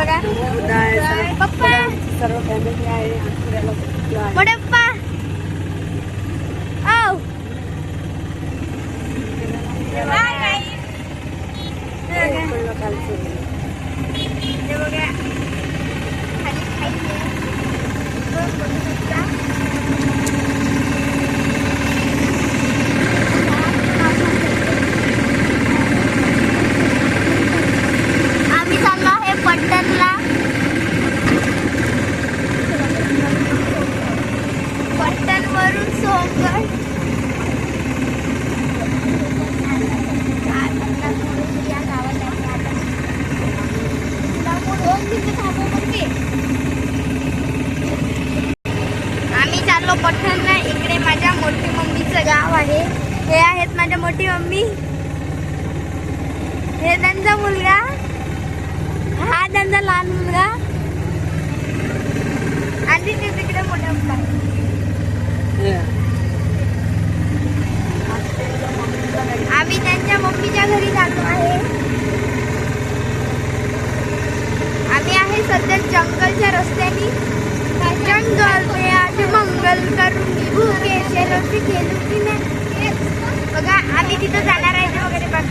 बघा पप्पा सर्व फॅमिली आहे मोठे पप्पा आओ हे बघा खाली खायचे आम्ही चाललो आहे पट्टणला. पट्टणवरून सोनगड या गावात आम्ही चाललो पट्टणला. इकडे माझ्या मोठी मम्मीचं गाव आहे. हे आहेत माझ्या मोठी मम्मी, हे त्यांचा मुलगा, हा त्यांचा लहान मुलगा आणि ते तिकडे मोठा मुलगा. आम्ही त्यांच्या मम्मीच्या घरी जातो आहे. आम्ही आहे सध्या जंगलच्या रस्त्याने. जंगल में आज मंगल करून भूके शेरोची खेळू की नाही बघा. आम्ही तिथं जाणार आहे वगैरे बघ.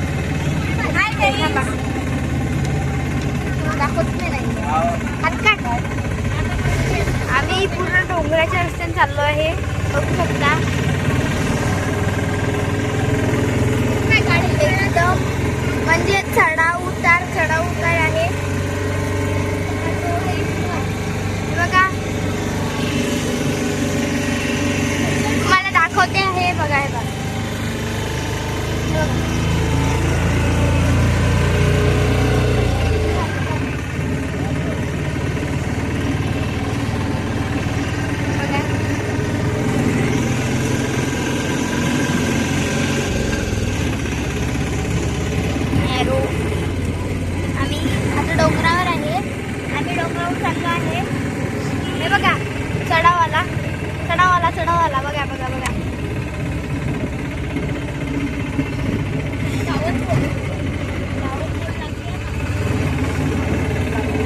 दाखवत नाही आम्ही पूर्ण डोंगराच्या रस्त्याने चाललो आहे. बघू शकता एकदम म्हणजे चढाव उतार आहे बघा. तुम्हाला दाखवते आहे बघा. हे बघा चढावाला बघा बघा बघा.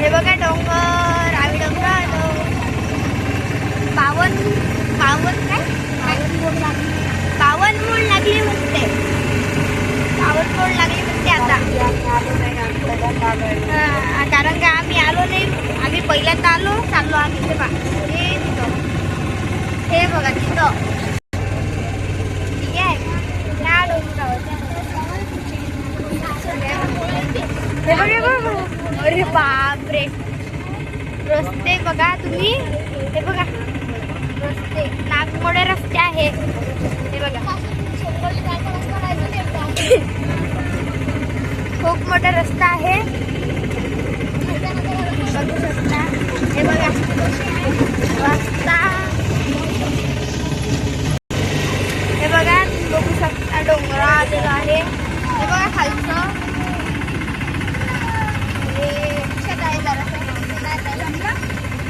हे बघा डोंगर. आम्ही डोंगर आलो. पावन काय पावन मोड लागली म्हणते. पावन मोड लागली म्हणते आता. कारण का आम्ही आलो नाही. आम्ही पहिल्यांदा आलो चाललो आम्ही. हे बघा तिथं ठीक आहे. या डोंगरावर हे बघा. अरे बापरे रस्ते बघा तुम्ही. हे बघा रस्ते नागमोडे रस्ते आहे. हे बघा खूप मोठा रस्ता आहे. बघू शकता. हे बघा रस्ता. हे बघा बघू शकता डोंगर आलेला आहे. हे बघा खालचं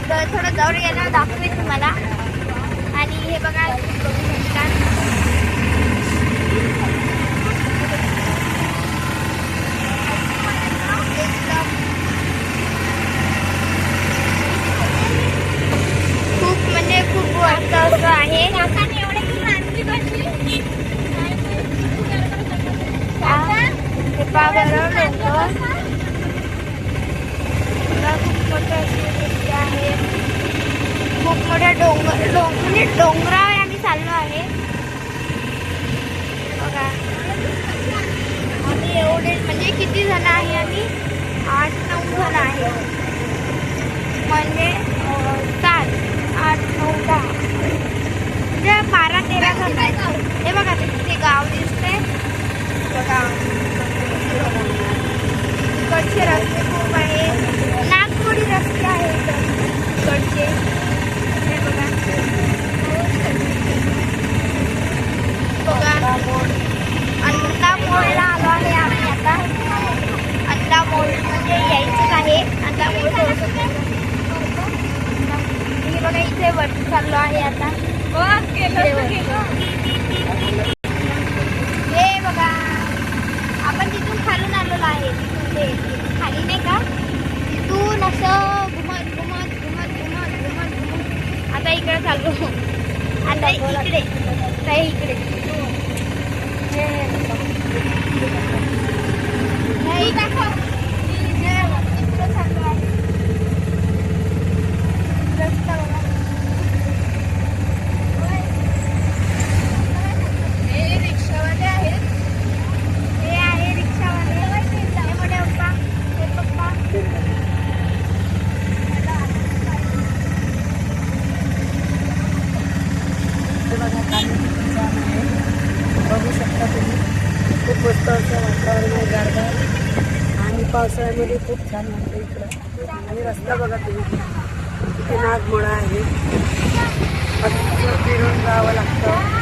तर थोडं जवळ गेल्यावर दाखवेन तुम्हाला. आणि हे बघा बघू शकता खूप म्हणजे खूप असं आहे. खूप मोठ्या म्हणजे डोंगरावर आम्ही चाललो आहे बघा. आम्ही एवढे म्हणजे किती जण आहे आम्ही 8-9 जण आहे. म्हणजे 7, 8, 9, 10 म्हणजे 12-13 जण आहेत. हे बघा ते गाव दिसते बघा. इकडचे रस्ते खूप आहे. नागपुरी रस्ते आहेत इकडचे. हे बघा अंडा मोडला आलो आहे आम्ही आता. अंडा मोड म्हणजे यायचंच आहे. अंडा मोड हे बघा इथे वरती चाललो आहे आता. हे बघा आपण तिथून खालून आलेलो आहे. तिथून ते खाली नाही का तिथून असं चालू. आता इकडे नाही इकडे नाही दाखव. इकडे चालू आहे रस्ता बघा. हे रिक्षावाले आहेत. हे आहे रिक्षावाले. हे मोठे पप्पा. हे पप्पा. हे बघा खाण्याची छान आहे. बघू शकता तुम्ही खूप मस्त असं वातावरण आहे गारगार आणि पावसाळ्यामध्ये खूप छान वाटतं इकडं. आणि रस्ता बघा तुम्ही इथे नागमोडा आहे. असं फिरून जावं लागतं.